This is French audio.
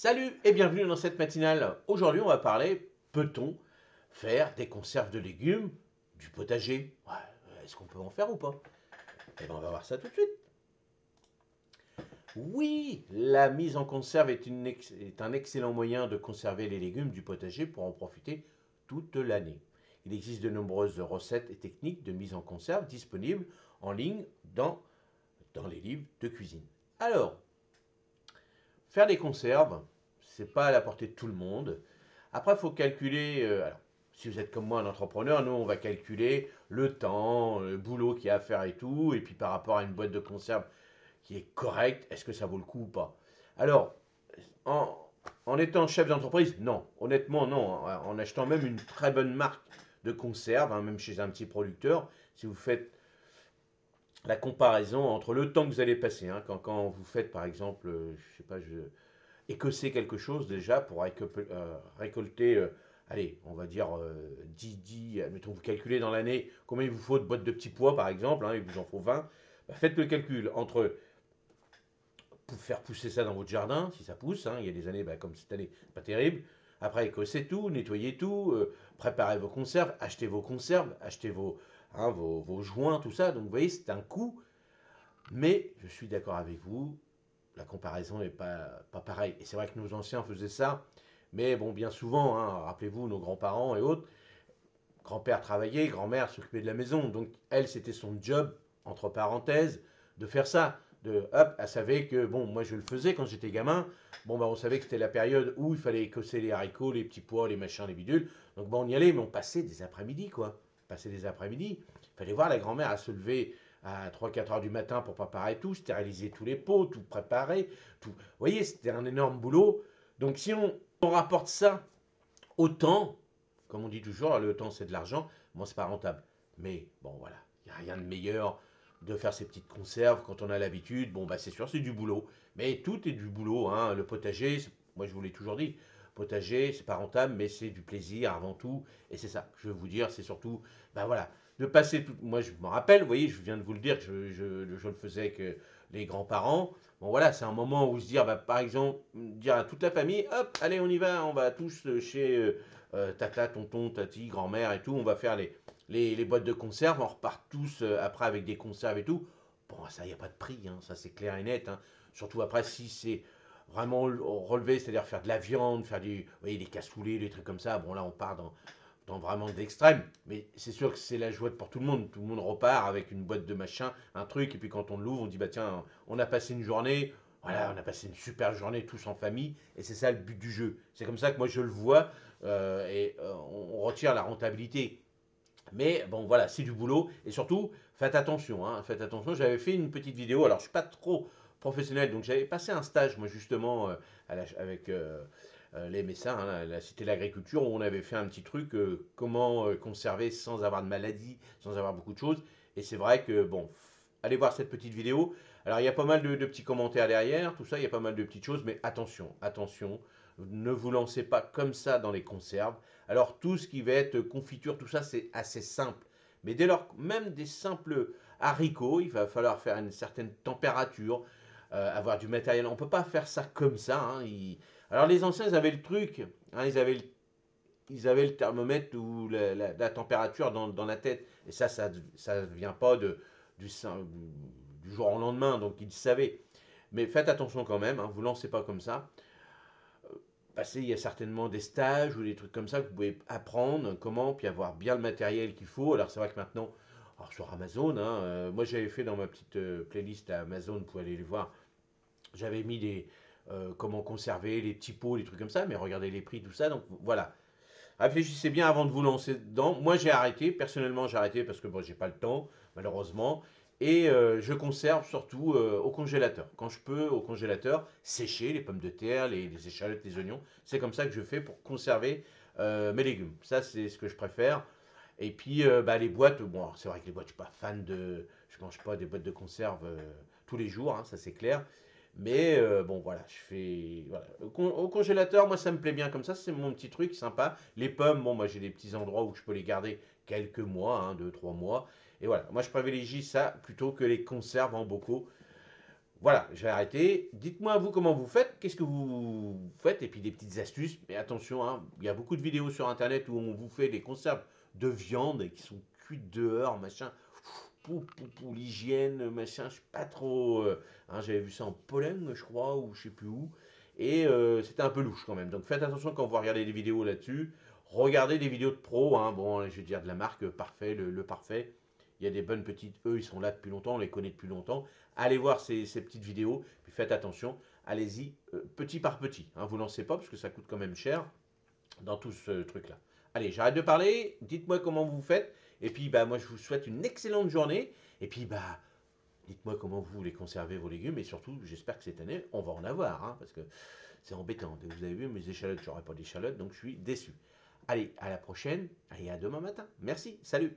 Salut et bienvenue dans cette matinale. Aujourd'hui, on va parler, peut-on faire des conserves de légumes du potager? Ouais, est-ce qu'on peut en faire ou pas? Eh bien, on va voir ça tout de suite. Oui, la mise en conserve est un excellent moyen de conserver les légumes du potager pour en profiter toute l'année. Il existe de nombreuses recettes et techniques de mise en conserve disponibles en ligne dans les livres de cuisine. Alors, faire des conserves, c'est pas à la portée de tout le monde. Après, il faut calculer. Alors, si vous êtes comme moi un entrepreneur, nous, on va calculer le temps, le boulot qu'il y a à faire et tout. Et puis par rapport à une boîte de conserve qui est correcte, est-ce que ça vaut le coup ou pas? Alors, en, en étant chef d'entreprise, non. Honnêtement, non. En achetant même une très bonne marque de conserve, hein, même chez un petit producteur, si vous faites la comparaison entre le temps que vous allez passer, hein, quand vous faites par exemple, je sais pas, écosser quelque chose déjà pour récolter, allez, on va dire 10, mettons, vous calculez dans l'année combien il vous faut de boîtes de petits pois par exemple, hein, il vous en faut 20, bah, faites le calcul entre pour faire pousser ça dans votre jardin, si ça pousse, hein, il y a des années bah, comme cette année, pas terrible, après écosser tout, nettoyer tout, préparez vos conserves, achetez vos joints, tout ça, donc vous voyez, c'est un coût, mais je suis d'accord avec vous, la comparaison n'est pas pareille. Et c'est vrai que nos anciens faisaient ça, mais bon, bien souvent, hein, rappelez-vous, nos grands-parents et autres, grand-père travaillait, grand-mère s'occupait de la maison. Donc, elle, c'était son job, entre parenthèses, de faire ça. Hop, elle savait que, bon, moi je le faisais quand j'étais gamin. Bon, bah, on savait que c'était la période où il fallait écosser les haricots, les petits pois, les machins, les bidules. Donc, bon, on y allait, mais on passait des après-midi, quoi. On passait des après-midi. Il fallait voir la grand-mère à se lever à 3-4 heures du matin pour préparer tout, stériliser tous les pots, tout préparer. Tout. Vous voyez, c'était un énorme boulot. Donc, si on rapporte ça au temps, comme on dit toujours, le temps c'est de l'argent, bon, c'est pas rentable. Mais bon, voilà, il n'y a rien de meilleur de faire ces petites conserves quand on a l'habitude. Bon, bah c'est sûr, c'est du boulot. Mais tout est du boulot, hein. Le potager, moi je vous l'ai toujours dit, potager, c'est pas rentable, mais c'est du plaisir avant tout. Et c'est ça que je veux vous dire, c'est surtout, bah voilà, de passer tout. Moi je me rappelle, vous voyez, je viens de vous le dire, que je le faisais avec les grands-parents. Bon voilà, c'est un moment où se dire, bah, par exemple, dire à toute la famille, hop, allez, on y va, on va tous chez tata, tonton, tati, grand-mère et tout. On va faire les boîtes de conserve. On repart tous après avec des conserves et tout. Bon, ça, il n'y a pas de prix, hein, ça c'est clair et net, hein. Surtout après, si c'est vraiment relevé, c'est-à-dire faire de la viande, faire du, vous voyez, des cassoulets, des trucs comme ça. Bon, là, on part dans vraiment de l'extrême. Mais c'est sûr que c'est la joie pour tout le monde. Tout le monde repart avec une boîte de machin, un truc. Et puis quand on l'ouvre, on dit, bah tiens, on a passé une journée. Voilà, on a passé une super journée tous en famille. Et c'est ça le but du jeu. C'est comme ça que moi je le vois. On retire la rentabilité. Mais bon, voilà, c'est du boulot. Et surtout, faites attention, hein, faites attention. J'avais fait une petite vidéo. Alors, je ne suis pas trop professionnel. Donc, j'avais passé un stage, moi, justement, avec les Messins, hein, la Cité de l'Agriculture, où on avait fait un petit truc, comment conserver sans avoir de maladie, sans avoir beaucoup de choses. Et c'est vrai que, bon, allez voir cette petite vidéo. Alors, il y a pas mal de petits commentaires derrière, tout ça, il y a pas mal de petites choses, mais attention, attention, ne vous lancez pas comme ça dans les conserves. Alors, tout ce qui va être confiture, tout ça, c'est assez simple. Mais dès lors, même des simples haricots, il va falloir faire une certaine température, avoir du matériel. On ne peut pas faire ça comme ça, hein. Alors, les anciens, ils avaient le truc, hein, ils avaient le thermomètre ou la température dans la tête. Et ça ne vient pas du jour au lendemain, donc ils savaient. Mais faites attention quand même, hein, vous ne lancez pas comme ça. Il y a certainement des stages ou des trucs comme ça que vous pouvez apprendre comment, puis avoir bien le matériel qu'il faut. Alors c'est vrai que maintenant, alors sur Amazon, hein, moi j'avais fait dans ma petite playlist à Amazon, vous pouvez aller les voir, j'avais mis comment conserver les petits pots, les trucs comme ça, mais regardez les prix, tout ça, donc voilà. Réfléchissez bien avant de vous lancer dedans. Moi, j'ai arrêté. Personnellement, j'ai arrêté parce que bon, j'ai pas le temps, malheureusement. Et je conserve surtout au congélateur. Quand je peux, au congélateur, sécher les pommes de terre, les échalotes, les oignons. C'est comme ça que je fais pour conserver mes légumes. Ça, c'est ce que je préfère. Et puis, bah, les boîtes, bon, c'est vrai que les boîtes, je ne suis pas fan de. Je mange pas des boîtes de conserve tous les jours, hein, ça c'est clair. Mais bon, voilà, je fais. Voilà. Au congélateur, moi, ça me plaît bien comme ça, c'est mon petit truc sympa. Les pommes, bon, moi, j'ai des petits endroits où je peux les garder quelques mois, hein, 2, 3 mois. Et voilà, moi, je privilégie ça plutôt que les conserves en bocaux. Voilà, je vais arrêter. Dites-moi vous comment vous faites, qu'est-ce que vous faites, et puis des petites astuces. Mais attention, hein, il y a beaucoup de vidéos sur internet où on vous fait des conserves de viande qui sont cuites dehors, machin. Pour l'hygiène, machin, je suis pas trop. Hein, j'avais vu ça en Pologne, je crois, ou je sais plus où. Et c'était un peu louche quand même. Donc faites attention quand vous regardez des vidéos là-dessus. Regardez des vidéos de pros, hein, bon, je veux dire de la marque Parfait, le Parfait. Il y a des bonnes petites, eux, ils sont là depuis longtemps, on les connaît depuis longtemps. Allez voir ces petites vidéos, puis faites attention. Allez-y petit par petit. Hein, vous lancez pas parce que ça coûte quand même cher dans tout ce truc-là. Allez, j'arrête de parler. Dites-moi comment vous faites. Et puis, bah, moi, je vous souhaite une excellente journée. Et puis, bah, dites-moi comment vous les conservez, vos légumes. Et surtout, j'espère que cette année, on va en avoir. Hein, parce que c'est embêtant. Vous avez vu, mes échalotes, j'aurai pas d'échalotes. Donc, je suis déçu. Allez, à la prochaine. Et à demain matin. Merci. Salut.